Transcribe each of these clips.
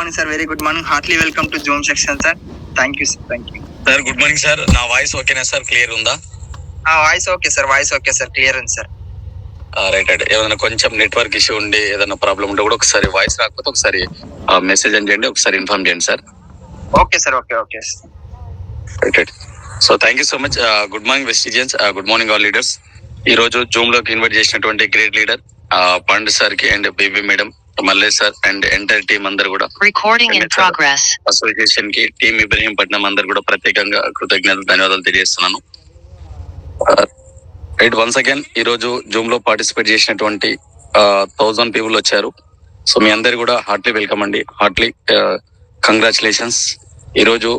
Morning sir. Very good morning. Heartily welcome to Zoom section sir. Thank you sir. Sir good morning sir. నా voice ఓకేనా sir? Clear ఉందా? Voice okay sir. Clear ఉంది sir. Right. ఏదైనా కొంచెం network issue ఉండి ఏదైనా problem ఉంటే కూడా ఒకసారి వాయిస్ రాకపోతే ఒకసారి మెసేజ్ అని చేయండి, ఒకసారి ఇన్ఫార్మ్ చేయండి sir. Okay sir. Okay right. So thank you so much. Good morning Vestigians, good morning all leaders. ఈ రోజు జూమ్ లోకి ఇన్వైట్ చేసినటువంటి గ్రేట్ లీడర్ పండు సార్ కి and Baby madam, Mallesh sir and entire team అందరు కూడా, అసోసియేషన్ కి, టీమ్ ఇబ్రహీంపట్నం అందరు కూడా ప్రత్యేకంగా కృతజ్ఞతలు, ధన్యవాదాలు తెలియజేస్తున్నాను. రైట్, వన్స్ అగైన్ ఈ రోజు జూమ్ లో పార్టిసిపేట్ చేసినటువంటి 1000 పీపుల్ వచ్చారు. సో మీ అందరు కూడా హార్ట్లీ వెల్కమ్ అండి, హార్ట్లీ కంగ్రాచులేషన్స్. ఈ రోజు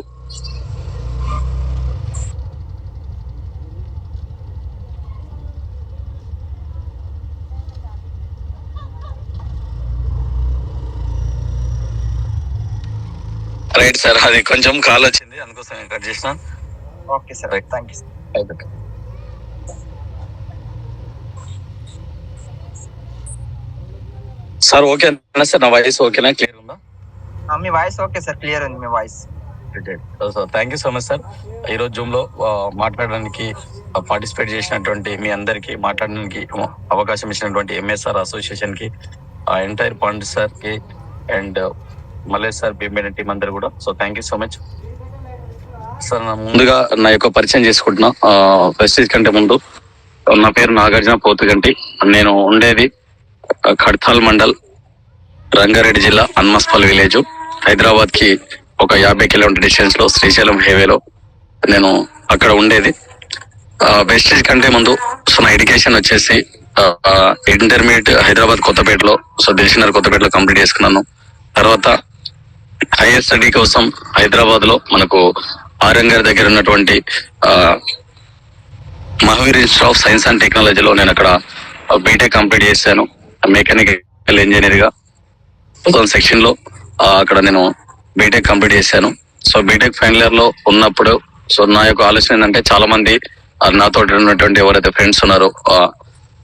రైట్ సార్, అది కొంచెం కాల్ వచ్చింది అందుకోసం కట్ చేసిన. Okay sir. Right, thank you sir. Sir okay sir, నా వాయిస్ ఓకేనా? క్లియర్ ఉందా? మీ వాయిస్ ఓకే సార్, క్లియర్ ఉంది మీ voice. Thank you so much sir. ఈ రోజు జూమ్ లో మాట్లాడడానికి పార్టిసిపేట్ చేసినటువంటి మీ అందరికి, మాట్లాడడానికి అవకాశం ఇచ్చినటువంటి ఎంఎస్ఆర్ అసోసియేషన్ కి, ఎంటైర్ పండు సార్ కి అండ్ మల్లేష్ సార్, బీమేడ టీం అందరు కూడా. So thank you so much sir. ముందుగా నా యొక్క పరిచయం చేసుకుంటున్నా. ప్రెస్టీజ్ కంటే ముందు నా పేరు నాగార్జున పోతుగంటి. నేను ఉండేది ఖడ్తాల్ మండల్, రంగారెడ్డి జిల్లా, అన్మస్పల్ విలేజ్. హైదరాబాద్ కి ఒక 50 కిలోమీటర్ డిస్టెన్స్ లో శ్రీశైలం హైవేలో నేను అక్కడ ఉండేది. వెస్టేజ్ కంటే ముందు సో నా ఎడ్యుకేషన్ వచ్చేసి ఇంటర్మీడియట్ హైదరాబాద్ కొత్తపేటలో, సో దిల్షనర్ కొత్తపేటలో కంప్లీట్ చేసుకున్నాను. తర్వాత హైయర్ స్టడీ కోసం హైదరాబాద్ లో మనకు ఆరంగర్ దగ్గర ఉన్నటువంటి Mahavir institute of science and టెక్నాలజీలో నేను అక్కడ బీటెక్ కంప్లీట్ చేశాను, మెకానికల్ ఇంజనీర్ గా. 2000 సెక్షన్ లో అక్కడ నేను బీటెక్ కంప్లీట్ చేశాను. సో బీటెక్ ఫైనల్ ఇయర్ లో ఉన్నప్పుడు సో నా యొక్క ఆలోచన ఏంటంటే, చాలా మంది నాతో ఉన్నటువంటి ఎవరైతే ఫ్రెండ్స్ ఉన్నారో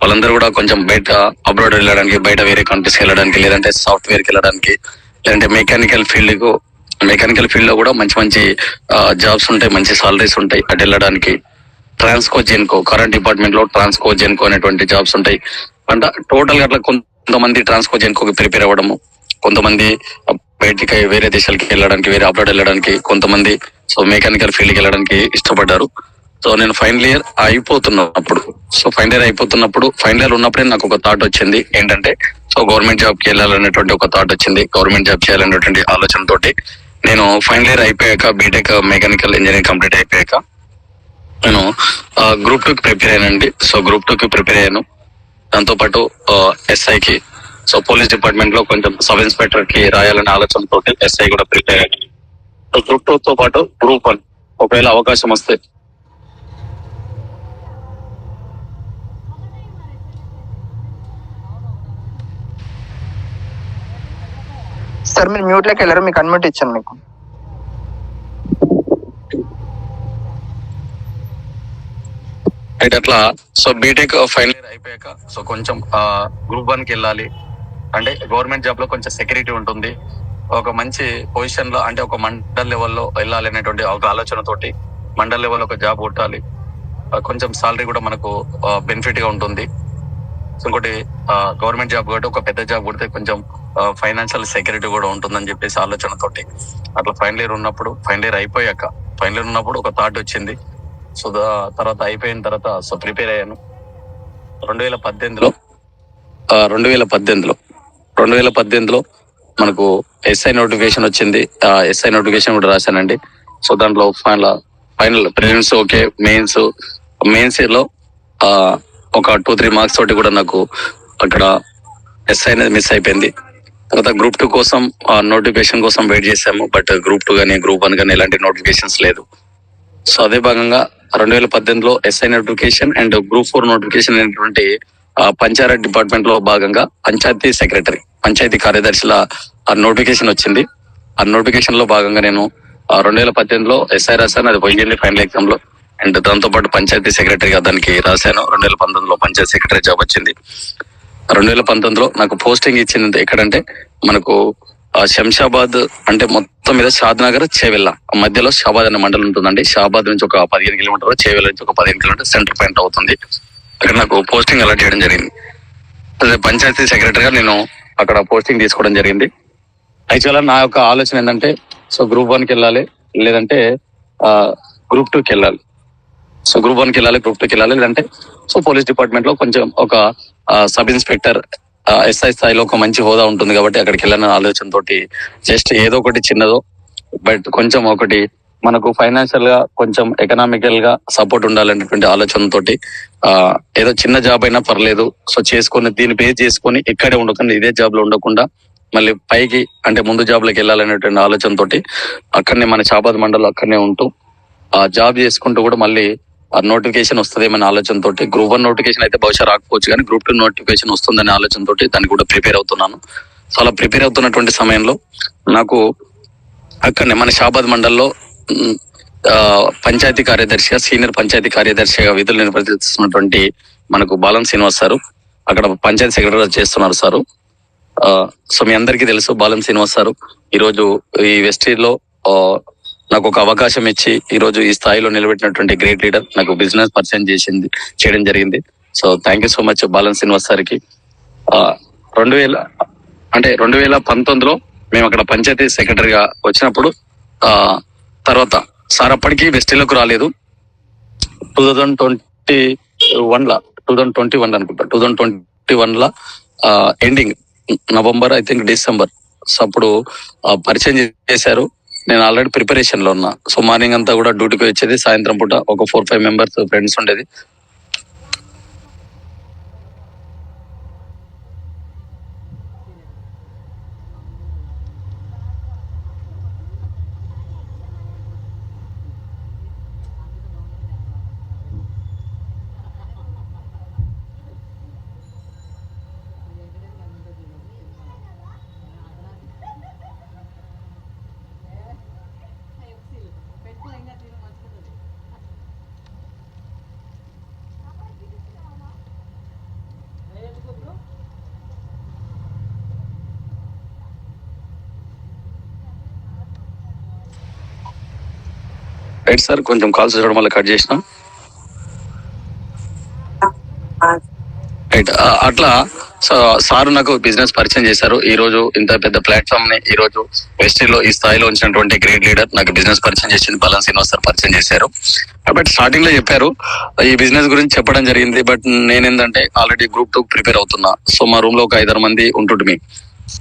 వాళ్ళందరూ కూడా కొంచెం బయట అబ్రాడ్ వెళ్ళడానికి, బయట వేరే కంట్రీస్కి వెళ్ళడానికి, లేదంటే సాఫ్ట్వేర్ కి వెళ్ళడానికి, లేదంటే మెకానికల్ ఫీల్డ్ లో కూడా మంచి జాబ్స్ ఉంటాయి, మంచి సాలరీస్ ఉంటాయి. అటు వెళ్ళడానికి ట్రాన్స్కో జెన్కో, కరెంట్ డిపార్ట్మెంట్ లో ట్రాన్స్కో జెన్కో అనేటువంటి జాబ్స్ ఉంటాయి. అంటే టోటల్ గా అట్లా కొంతమంది ట్రాన్స్కో జెన్కోకి ప్రిపేర్ అవ్వడము, కొంతమంది బయటికి వేరే దేశాలకి వెళ్ళడానికి, వేరే అబ్రాడ్ వెళ్ళడానికి, కొంతమంది సో మెకానికల్ ఫీల్డ్ కి వెళ్ళడానికి ఇష్టపడ్డారు. సో నేను ఫైనల్ ఇయర్ అయిపోతున్నప్పుడు ఫైనల్ ఇయర్ ఉన్నప్పుడే నాకు ఒక థాట్ వచ్చింది. ఏంటంటే, సో గవర్నమెంట్ జాబ్ కి వెళ్ళాలనేటువంటి ఒక థాట్ వచ్చింది. గవర్నమెంట్ జాబ్ చేయాలనేటువంటి ఆలోచనతోటి నేను ఫైనల్ ఇయర్ అయిపోయాక, బీటెక్ మెకానికల్ ఇంజనీరింగ్ కంప్లీట్ అయిపోయాక నేను గ్రూప్ 2 కి ప్రిపేర్ అయ్యానండి. సో గ్రూప్ 2 కి ప్రిపేర్ అయ్యాను. దాంతో పాటు ఎస్ఐకి, సో పోలీస్ డిపార్ట్మెంట్ లో కొంచెం సబ్ ఇన్స్పెక్టర్ కి రాయాలనే ఆలోచనతో ఎస్ఐ కూడా ప్రిపేర్ అయ్యాను. సో గ్రూప్ 2 తో పాటు గ్రూప్ 1 ఒకవేళ అవకాశం వస్తే సార్ మీరు మ్యూట్ లోకి వెళ్ళారు, మీకు అన్మ్యూట్ ఇచ్చాను మీకు. అట్లా సో బీటెక్ ఫైనల్ ఇయర్ అయిపోయాక సో కొంచెం గ్రూప్ 1 కి వెళ్ళాలి అంటే గవర్నమెంట్ జాబ్ లో కొంచెం సెక్యూరిటీ ఉంటుంది, ఒక మంచి పొజిషన్ లో, అంటే ఒక మండల్ లెవెల్లో వెళ్ళాలి అనేటువంటి ఒక ఆలోచనతోటి మండల్ లెవెల్ ఒక జాబ్ కొట్టాలి, కొంచెం సాలరీ కూడా మనకు బెనిఫిట్ గా ఉంటుంది. ఇంకోటి గవర్నమెంట్ జాబ్ కాబట్టి ఒక పెద్ద జాబ్ కొడితే కొంచెం ఫైనాన్షియల్ సెక్యూరిటీ కూడా ఉంటుందని చెప్పేసి ఆలోచనతోటి అట్లా ఫైనల్ ఇయర్ ఉన్నప్పుడు ఒక థాట్ వచ్చింది. సో తర్వాత అయిపోయిన తర్వాత సో ప్రిపేర్ అయ్యాను. 2018లో మనకు ఎస్ఐ నోటిఫికేషన్ వచ్చింది. ఎస్ఐ నోటిఫికేషన్ కూడా రాశానండి. సో దాంట్లో ఫైనల్ ప్రిలిమ్స్ ఓకే, మెయిన్స్ లో ఒక 2-3 మార్క్స్ తోటి కూడా నాకు అక్కడ ఎస్ఐ అనేది మిస్ అయిపోయింది. తర్వాత గ్రూప్ 2 కోసం నోటిఫికేషన్ కోసం వెయిట్ చేశాము. బట్ గ్రూప్ 2 కానీ గ్రూప్ 1 కానీ ఎలాంటి నోటిఫికేషన్స్ లేదు. సో అదే భాగంగా 2018లో SI notification and group 4 notification అనేటువంటి పంచాయత్ డిపార్ట్మెంట్ లో భాగంగా పంచాయతీ కార్యదర్శుల నోటిఫికేషన్ వచ్చింది. ఆ నోటిఫికేషన్ లో భాగంగా నేను 2018లో ఎస్ఐ రాశాను, అది పోయింది ఫైనల్ ఎగ్జామ్ లో. అండ్ దాంతో పాటు పంచాయతీ సెక్రటరీగా దానికి రాశాను. 2019లో పంచాయతీ సెక్రటరీ జాబ్ వచ్చింది. 2019లో నాకు పోస్టింగ్ ఇచ్చింది ఎక్కడంటే మనకు శంషాబాద్ అంటే మొత్తం మీద షాద్నగర్ చేవెళ్ళ మధ్యలో షాబాద్ అనే మండలం ఉంటుందండి. షాబాద్ నుంచి ఒక 15 కిలోమీటర్లు, చేవెళ్ళ నుంచి ఒక 15 కిలోమీటర్ సెంటర్ పాయింట్ అవుతుంది. అక్కడ నాకు పోస్టింగ్ అలాట్ చేయడం జరిగింది. అదే పంచాయతీ సెక్రటరీగా నేను అక్కడ పోస్టింగ్ తీసుకోవడం జరిగింది. యాక్చువల్గా నా యొక్క ఆలోచన ఏంటంటే సో గ్రూప్ 1కి వెళ్ళాలి, లేదంటే గ్రూప్ 2కి వెళ్ళాలి. సో గ్రూప్ 1కి వెళ్ళాలి, గ్రూప్ 2కి వెళ్ళాలి, లేదంటే సో పోలీస్ డిపార్ట్మెంట్ లో కొంచెం ఒక సబ్ ఇన్స్పెక్టర్ ఎస్ఐ స్థాయిలో ఒక మంచి హోదా ఉంటుంది కాబట్టి అక్కడికి వెళ్ళాలనే ఆలోచనతోటి జస్ట్ ఏదో ఒకటి చిన్నదో బట్ కొంచెం ఒకటి మనకు ఫైనాన్షియల్ గా కొంచెం ఎకనామికల్ గా సపోర్ట్ ఉండాలనేటువంటి ఆలోచనతోటి ఏదో చిన్న జాబ్ అయినా పర్లేదు సో చేసుకొని దీన్ని బేస్ చేసుకొని ఇక్కడే ఉండకుండా ఇదే జాబ్ లో ఉండకుండా మళ్ళీ పైకి అంటే ముందు జాబ్ లోకి వెళ్ళాలనేటువంటి ఆలోచనతోటి అక్కడనే మన షాబాద్ మండలం అక్కడనే ఉంటూ ఆ జాబ్ చేసుకుంటూ కూడా మళ్ళీ నోటిఫికేషన్ వస్తుందేమనే ఆలోచనతో గ్రూప్ 1 నోటిఫికేషన్ అయితే బహుశా రాకపోవచ్చు కానీ గ్రూప్ 2 నోటిఫికేషన్ వస్తుందనే ఆలోచనతో దానికి కూడా ప్రిపేర్ అవుతున్నాను. సో అలా ప్రిపేర్ అవుతున్నటువంటి సమయంలో నాకు అక్కడనే మన షాబాద్ మండల్లో పంచాయతీ కార్యదర్శిగా సీనియర్ పంచాయతీ కార్యదర్శిగా విధులు నిర్వర్తిస్తున్నటువంటి మనకు బాలం శ్రీనివాస్ సారు అక్కడ పంచాయతీ సెక్రటరీ చేస్తున్నారు సారు. సో మీ అందరికీ తెలుసు బాలం శ్రీనివాస్ సారు ఈరోజు ఈ వెస్టీలో నాకు ఒక అవకాశం ఇచ్చి ఈ రోజు ఈ స్థాయిలో నిలబెట్టినటువంటి గ్రేట్ లీడర్, నాకు బిజినెస్ పరిచయం చేయడం జరిగింది. So thank you so much Balam Srinivas సార్కి. 2019లో మేము అక్కడ పంచాయతీ సెక్రటరీగా వచ్చినప్పుడు తర్వాత సార్ అప్పటికి వెస్టీలోకి రాలేదు. 2021 అనుకుంటా 2021 ending November I think December అప్పుడు పరిచయం చేశారు. నేను ఆల్రెడీ ప్రిపరేషన్ లో ఉన్నా. సో మార్నింగ్ అంతా కూడా డ్యూటీకి వచ్చేది, సాయంత్రం పూట ఒక 4-5 మెంబర్స్ ఫ్రెండ్స్ ఉండేది. రైట్ సార్, కొంచెం కాల్స్ చూడడం వల్ల కట్ చేసినాం. రైట్, అట్లా సార్ నాకు బిజినెస్ పరిచయం చేశారు. ఈ రోజు ఇంత పెద్ద ప్లాట్ఫామ్ ని ఈ రోజు వెస్టీలో ఈ స్థాయిలో ఉంచినటువంటి గ్రేట్ లీడర్ నాకు బిజినెస్ పరిచయం చేసింది బాలం శ్రీనివాస్ సార్ పరిచయం చేశారు. బట్ స్టార్టింగ్ లో చెప్పారు ఈ బిజినెస్ గురించి చెప్పడం జరిగింది. బట్ నేనేందంటే ఆల్రెడీ గ్రూప్ 2 ప్రిపేర్ అవుతున్నా. సో మా రూమ్ లో ఒక 5-6 మంది ఉంటుంటే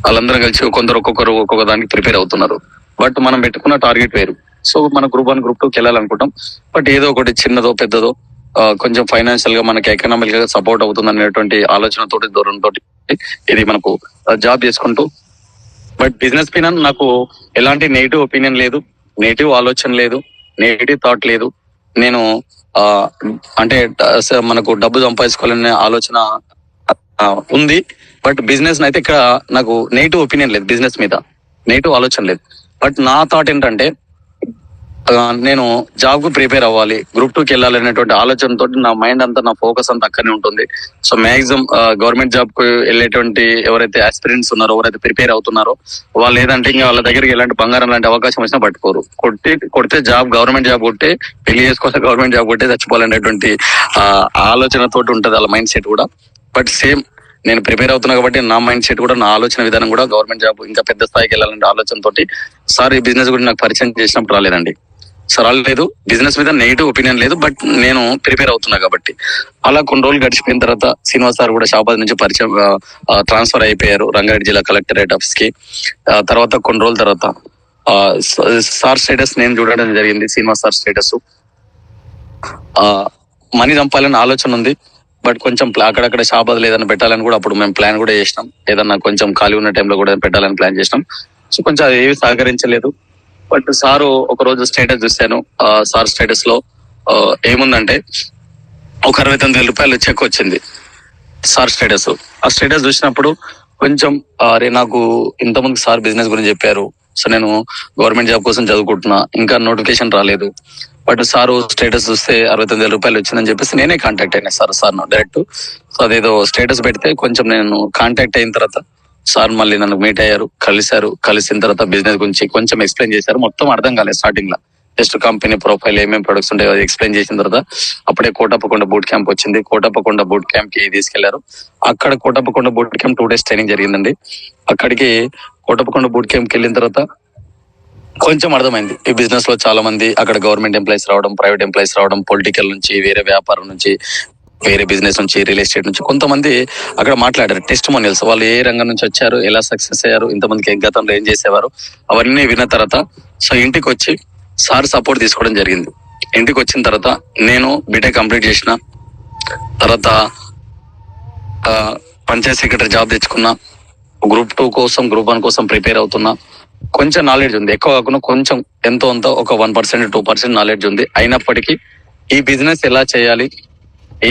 వాళ్ళందరం కలిసి కొందరు ఒక్కొక్క దానికి ప్రిపేర్ అవుతున్నారు. బట్ మనం పెట్టుకున్న టార్గెట్ వేరు. సో మన గ్రూప్ 1 గ్రూప్ 2కి వెళ్ళాలనుకుంటాం. బట్ ఏదో ఒకటి చిన్నదో పెద్దదో కొంచెం ఫైనాన్షియల్ గా మనకి ఎకనామిక్ గా సపోర్ట్ అవుతుంది అనేటువంటి ఆలోచనతోటి దూరంతో ఇది మనకు జాబ్ చేసుకుంటూ బట్ బిజినెస్ పైన నాకు ఎలాంటి నెగిటివ్ ఒపీనియన్ లేదు, నెగిటివ్ ఆలోచన లేదు, నెగిటివ్ థాట్ లేదు. నేను అంటే మనకు డబ్బు సంపాదించుకోవాలనే ఆలోచన ఉంది. బట్ బిజినెస్ అయితే ఇక్కడ నాకు నెగిటివ్ ఒపీనియన్ లేదు, బిజినెస్ మీద నెగిటివ్ ఆలోచన లేదు. బట్ నా థాట్ ఏంటంటే నేను జాబ్ కు ప్రిపేర్ అవ్వాలి, గ్రూప్ 2కి వెళ్ళాలి అనేటువంటి ఆలోచనతో నా మైండ్ అంతా, నా ఫోకస్ అంతా అక్కడనే ఉంటుంది. సో మాక్సిమం గవర్నమెంట్ జాబ్ కు వెళ్ళేటువంటి ఎవరైతే ఆస్పిరెంట్స్ ఉన్నారో, ఎవరైతే ప్రిపేర్ అవుతున్నారో వాళ్ళు ఏదంటే ఇంకా వాళ్ళ దగ్గరికి ఎలాంటి బంగారం లాంటి అవకాశం వచ్చినా పట్టుకోరు. కొడితే జాబ్, గవర్నమెంట్ జాబ్ కొట్టే పెళ్లి చేసుకోవాలి, గవర్నమెంట్ జాబ్ కొట్టే చచ్చిపోవాలనేటువంటి ఆలోచనతోటి ఉంటది వాళ్ళ మైండ్ సెట్ కూడా. బట్ సేమ్ నేను ప్రిపేర్ అవుతున్నా కాబట్టి నా మైండ్ సెట్ కూడా, నా ఆలోచన విధానం కూడా గవర్నమెంట్ జాబ్ ఇంకా పెద్ద స్థాయికి వెళ్ళాలనే ఆలోచనతోటి సార్ ఈ బిజినెస్ గురించి నాకు పరిచయం చేసినప్పుడు రాలేదండి. సార్ రాలేదు, బిజినెస్ మీద నెగిటివ్ ఒపీనియన్ లేదు. బట్ నేను ప్రిపేర్ అవుతున్నా కాబట్టి అలా కొన్ని రోజులు గడిచిపోయిన తర్వాత శ్రీనివాస్ సార్ కూడా షాబాద్ నుంచి పరిచయం ట్రాన్స్ఫర్ అయిపోయారు రంగారెడ్డి జిల్లా కలెక్టరేట్ ఆఫీస్ కి. తర్వాత కొన్ని రోజుల తర్వాత సార్ స్టేటస్ నేను చూడడం జరిగింది. శ్రీనివాస్ సార్ స్టేటస్ మనీ చంపాలని ఆలోచన ఉంది. బట్ కొంచెం అక్కడక్కడ షాబాద్ ఏదైనా పెట్టాలని కూడా అప్పుడు మేము ప్లాన్ కూడా చేసినాం. ఏదన్నా కొంచెం ఖాళీ ఉన్న టైంలో కూడా పెట్టాలని ప్లాన్ చేసినాం. సో కొంచెం అది ఏవి సహకరించలేదు. బట్ సారు ఒక రోజు స్టేటస్ చూశాను. సార్ స్టేటస్ లో ఏముందంటే ఒక 69,000 రూపాయలు చెక్ వచ్చింది సార్ స్టేటస్. ఆ స్టేటస్ చూసినప్పుడు కొంచెం అరే నాకు ఇంతమంది సార్ బిజినెస్ గురించి చెప్పారు. సో నేను గవర్నమెంట్ జాబ్ కోసం చదువుకుంటున్నా, ఇంకా నోటిఫికేషన్ రాలేదు. బట్ సారు స్టేటస్ చూస్తే 69,000 రూపాయలు వచ్చిందని చెప్పేసి నేనే కాంటాక్ట్ అయినా సార్ డైరెక్ట్. సో అదేదో స్టేటస్ పెడితే కొంచెం నేను కాంటాక్ట్ అయిన తర్వాత సార్ మళ్ళీ నన్ను మీట్ అయ్యారు, కలిసిన తర్వాత బిజినెస్ గురించి కొంచెం ఎక్స్ప్లెయిన్ చేశారు. మొత్తం అర్థం కాలేదు స్టార్టింగ్ లో. జస్ట్ కంపెనీ ప్రొఫైల్ ఏమేమి ప్రొడక్ట్స్ ఉంటాయో అది ఎక్స్ప్లెయిన్ చేసిన తర్వాత అప్పుడే కోటప్పకొండ బూట్ క్యాంప్ వచ్చింది. కోటప్పకొండ బూట్ క్యాంప్ కి తీసుకెళ్లారు. అక్కడ Kotappakonda boot camp 2 days training జరిగిందండి. అక్కడికి కోటప్పకొండ బూట్ క్యాంప్ కి వెళ్ళిన తర్వాత కొంచెం అర్థమైంది. ఈ బిజినెస్ లో చాలా మంది అక్కడ గవర్నమెంట్ ఎంప్లాయీస్ రావడం, ప్రైవేట్ ఎంప్లాయీస్ రావడం, పొలిటికల్ నుంచి, వేరే వ్యాపారం నుంచి, వేరే బిజినెస్ నుంచి, రియల్ ఎస్టేట్ నుంచి కొంతమంది అక్కడ మాట్లాడారు. టెస్టిమోనియల్స్, వాళ్ళు ఏ రంగం నుంచి వచ్చారు, ఎలా సక్సెస్ అయ్యారు, ఇంతమందికి గతంలో ఏం చేసేవారు, అవన్నీ విన్న తర్వాత సో ఇంటికి వచ్చి సార్ సపోర్ట్ తీసుకోవడం జరిగింది. ఇంటికి వచ్చిన తర్వాత నేను బీటెక్ కంప్లీట్ చేసిన తర్వాత పంచాయత్ సెక్రటరీ జాబ్ తెచ్చుకున్నా. గ్రూప్ 2 కోసం, గ్రూప్ 1 కోసం ప్రిపేర్ అవుతున్నా. కొంచెం నాలెడ్జ్ ఉంది, ఎక్కువ కాకుండా కొంచెం ఎంతో అంత ఒక 1% 2% నాలెడ్జ్ ఉంది. అయినప్పటికీ ఈ బిజినెస్ ఎలా చేయాలి,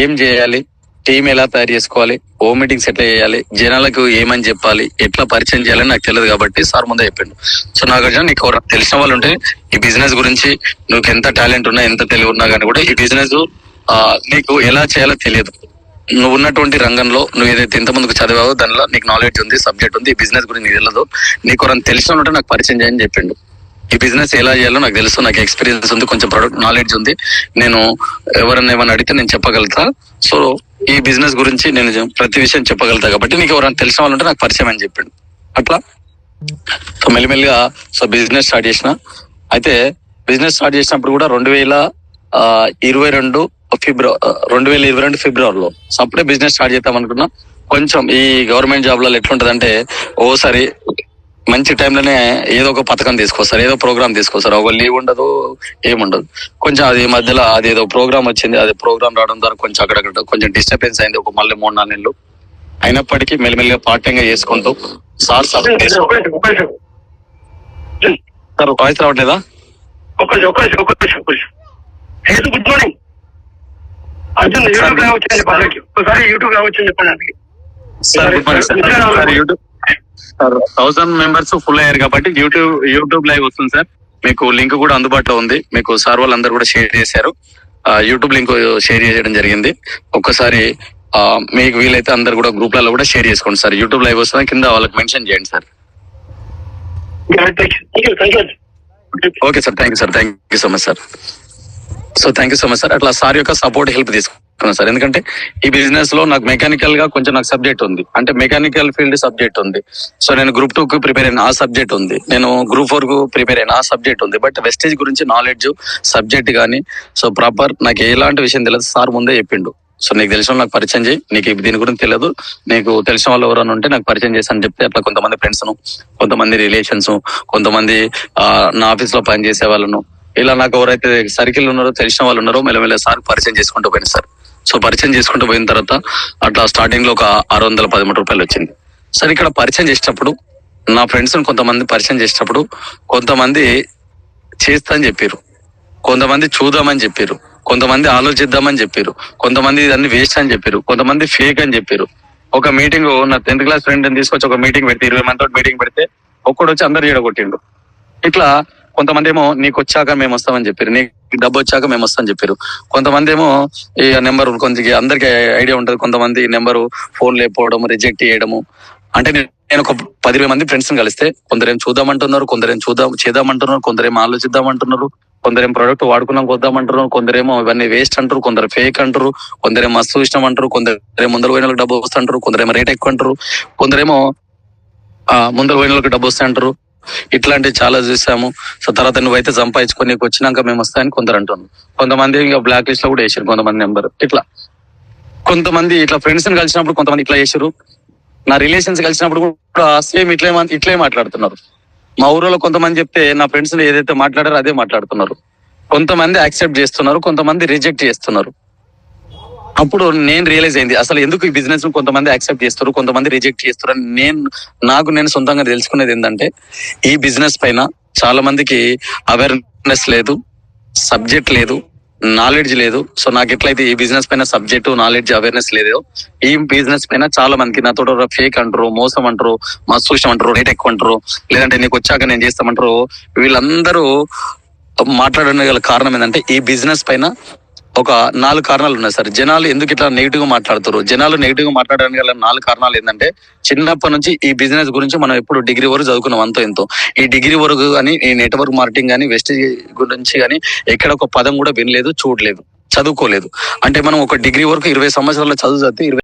ఏం చేయాలి, టీం ఎలా తయారు చేసుకోవాలి, హోమ్ మీటింగ్స్ ఎట్లా చేయాలి, జనాలకు ఏమని చెప్పాలి, ఎట్లా పరిచయం చేయాలని నాకు తెలియదు కాబట్టి సార్ ముందే చెప్పిండు. సో నాకు నీకు తెలిసిన వాళ్ళు ఉంటే ఈ బిజినెస్ గురించి నువ్వు ఎంత టాలెంట్ ఉన్నా, ఎంత తెలివి ఉన్నా కానీ కూడా ఈ బిజినెస్ నీకు ఎలా చేయాలో తెలియదు. నువ్వు ఉన్నటువంటి రంగంలో నువ్వు ఏదైతే ఇంత ముందుకు చదివావో దానిలో నీకు నాలెడ్జ్ ఉంది, సబ్జెక్ట్ ఉంది. ఈ బిజినెస్ గురించి నీకు తెలియదు, నీకు తెలిసిన ఉంటే నాకు పరిచయం చేయని చెప్పిండు. ఈ బిజినెస్ ఎలా చేయాలో నాకు తెలుసు, నాకు ఎక్స్పీరియన్స్ ఉంది, కొంచెం ప్రొడక్ట్ నాలెడ్జ్ ఉంది. నేను ఎవరన్నా ఏమన్నా అడిగితే నేను చెప్పగలుగుతా. సో ఈ బిజినెస్ గురించి నేను ప్రతి విషయం చెప్పగలుగుతా కాబట్టి నీకు ఎవరైనా తెలిసిన వాళ్ళు ఉంటే నాకు పరిచయం అని చెప్పిండు. అట్లా సో మెల్లిమెల్లిగా సో బిజినెస్ స్టార్ట్ చేసిన. అయితే బిజినెస్ స్టార్ట్ చేసినప్పుడు కూడా 2022 ఫిబ్రవరిలో సో అప్పుడే బిజినెస్ స్టార్ట్ చేద్దాం అనుకున్నా. కొంచెం ఈ గవర్నమెంట్ జాబ్లలో ఎట్లుంటదంటే ఓసారి మంచి టైంలోనే ఏదో ఒక పథకం తీసుకొస్తారు, ఏదో ప్రోగ్రామ్ తీసుకొస్తారు, ఒక లీవ్ ఉండదు, ఏముండదు. కొంచెం అది మధ్యలో అదేదో ప్రోగ్రామ్ వచ్చింది, అది ప్రోగ్రామ్ రావడం ద్వారా కొంచెం అక్కడక్కడ కొంచెం డిస్టర్బెన్స్ అయింది, ఒక మళ్ళీ 3-4 నెలలు. అయినప్పటికీ మెల్లిమెల్లిగా పార్ట్ టైం గా చేసుకుంటూ సార్ వాయిస్ రావట్లేదా? అర్జున్ యూట్యూబ్ లో వచ్చింది, ఒకసారి యూట్యూబ్ లో వచ్చింది చెప్పండి. Sir good morning sir. YouTube 1000 members full అయ్యారు కాబట్టి యూట్యూబ్ లైవ్ వస్తుంది సార్. మీకు లింక్ కూడా అందుబాటులో ఉంది, మీకు సార్ వాళ్ళందరూ కూడా షేర్ చేశారు. యూట్యూబ్ లింక్ షేర్ చేయడం జరిగింది. ఒక్కసారి మీకు వీలైతే అందరు కూడా గ్రూప్లలో కూడా షేర్ చేసుకోండి సార్. యూట్యూబ్ లైవ్ వస్తుంది, కింద వాళ్ళకి మెన్షన్ చేయండి sir. Okay sir, thank you sir, thank you so much sir. So thank you so much sir. అట్లా సార్ యొక్క సపోర్ట్, హెల్ప్ తీసుకున్నాను సార్. ఎందుకంటే ఈ బిజినెస్ లో నాకు మెకానికల్ గా కొంచెం నాకు సబ్జెక్ట్ ఉంది, అంటే మెకానికల్ ఫీల్డ్ సబ్జెక్ట్ ఉంది. సో నేను గ్రూప్ 2 కు ప్రిపేర్ అయిన ఆ సబ్జెక్ట్ ఉంది, నేను గ్రూప్ 4 కు ప్రిపేర్ అయిన ఆ సబ్జెక్ట్ ఉంది. బట్ వెస్టేజ్ గురించి నాలెడ్జ్, సబ్జెక్ట్ కానీ సో ప్రాపర్ నాకు ఎలాంటి విషయం తెలియదు, సార్ ముందే చెప్పిండు. సో నీకు తెలిసిన నాకు పరిచయం చేయి, నీకు దీని గురించి తెలియదు, నీకు తెలిసిన వాళ్ళు ఎవరైనా ఉంటే నాకు పరిచయం చేశాను చెప్తే అట్లా కొంతమంది ఫ్రెండ్స్, కొంతమంది రిలేషన్స్, కొంతమంది నా ఆఫీస్ లో పనిచేసే వాళ్ళను, ఇలా నాకు ఎవరైతే సర్కిల్ ఉన్నారో, తెలిసిన వాళ్ళు ఉన్నారో మెల్లమెల్ల సార్ పరిచయం చేసుకుంటూ పోయింది సార్. సో పరిచయం చేసుకుంటూ పోయిన తర్వాత అట్లా స్టార్టింగ్ లో ఒక 613 రూపాయలు వచ్చింది సార్. ఇక్కడ పరిచయం చేసేటప్పుడు నా ఫ్రెండ్స్ కొంతమంది పరిచయం చేసేటప్పుడు కొంతమంది చేస్తా అని చెప్పారు, కొంతమంది చూద్దామని చెప్పారు, కొంతమంది ఆలోచిద్దామని చెప్పారు, కొంతమంది ఇదన్నీ వేస్ట్ అని చెప్పారు, కొంతమంది ఫేక్ అని చెప్పారు. ఒక మీటింగ్ నా 10th క్లాస్ ఫ్రెండ్ తీసుకొచ్చి ఒక మీటింగ్ పెడితే 20 మంది మీటింగ్ పెడితే ఒక్కడు వచ్చి అందరు ఈడగొట్టిండు. ఇట్లా కొంతమంది ఏమో నీకు వచ్చాక మేము వస్తామని చెప్పారు, నీకు డబ్బు వచ్చాక మేము వస్తామని చెప్పారు. కొంతమంది ఏమో ఈ నెంబర్ కొంచెం అందరికి ఐడియా ఉంటది, కొంతమంది నెంబరు ఫోన్ లేకపోవడం, రిజెక్ట్ చేయడము. అంటే నేను ఒక 10-20 మంది ఫ్రెండ్స్ ని కలిస్తే కొందరేం చూద్దామంటున్నారు, కొందరేం చేద్దామంటున్నారు, కొందరేమో ఆలోచిద్దామంటున్నారు, కొందరేం ప్రోడక్ట్ వాడుకున్నాం వద్దామంటారు, కొందరేమో ఇవన్నీ వేస్ట్ అంటారు, కొందరు ఫేక్ అంటారు, కొందరేమో మస్తు ఇష్టం అంటారు, కొందరేమో ముందర పోయిన వాళ్ళకి డబ్బు వస్తుంటారు, కొందరేమో రేట్ ఎక్కువ అంటారు, కొందరేమో ముందర పోయిన వాళ్ళకి డబ్బు వస్తాయి అంటారు. ఇట్లాంటివి చాలా చూసాము. సో తర్వాత నువ్వైతే సంపాదించుకొని నీకు వచ్చినాక మేము వస్తాయని కొందరు అంటున్నారు. కొంతమంది ఇంకా బ్లాక్ లిస్ట్ లో కూడా వేసారు కొంతమంది నెంబర్. ఇట్లా కొంతమంది ఇట్లా ఫ్రెండ్స్ ని కలిసినప్పుడు కొంతమంది ఇట్లా చేసారు, నా రిలేషన్స్ కలిసినప్పుడు కూడా సేమ్ ఇట్లే మాట్లాడుతున్నారు. మా ఊరిలో కొంతమంది చెప్తే నా ఫ్రెండ్స్ ఏదైతే మాట్లాడారో అదే మాట్లాడుతున్నారు. కొంతమంది యాక్సెప్ట్ చేస్తున్నారు, కొంతమంది రిజెక్ట్ చేస్తున్నారు. అప్పుడు నేను రియలైజ్ అయింది అసలు ఎందుకు ఈ బిజినెస్ ను కొంతమంది యాక్సెప్ట్ చేస్తారు, కొంతమంది రిజెక్ట్ చేస్తారు అని నేను సొంతంగా తెలుసుకునేది ఏంటంటే ఈ బిజినెస్ పైన చాలా మందికి అవేర్నెస్ లేదు, సబ్జెక్ట్ లేదు, నాలెడ్జ్ లేదు. సో నాకు ఎట్లయితే ఈ బిజినెస్ పైన సబ్జెక్టు, నాలెడ్జ్, అవేర్నెస్ లేదు, ఈ బిజినెస్ పైన చాలా మందికి నాతో ఫేక్ అంటారు, మోసం అంటారు, మస్తు చూసాం అంటారు, రేట్ ఎక్కువ అంటారు, లేదంటే నీకు వచ్చాక నేను చేస్తామంటారు. వీళ్ళందరూ మాట్లాడడం గల కారణం ఏంటంటే ఈ బిజినెస్ పైన ఒక 4 కారణాలు ఉన్నాయి సార్. జనాలు ఎందుకు ఇట్లా నెగిటివ్ గా మాట్లాడుతారు? జనాలు నెగిటివ్ గా మాట్లాడడానికి గల 4 కారణాలు ఏంటంటే, చిన్నప్పటి నుంచి ఈ బిజినెస్ గురించి మనం ఎప్పుడు డిగ్రీ వరకు చదువుకున్నాం అంతో ఎంతో. ఈ డిగ్రీ వరకు కానీ, ఈ నెట్వర్క్ మార్కెటింగ్ కానీ, వెస్టేజ్ గురించి కానీ ఎక్కడ ఒక పదం కూడా వినలేదు, చూడలేదు, చదువుకోలేదు. అంటే మనం ఒక డిగ్రీ వరకు 20 సంవత్సరాల చదువు చదివి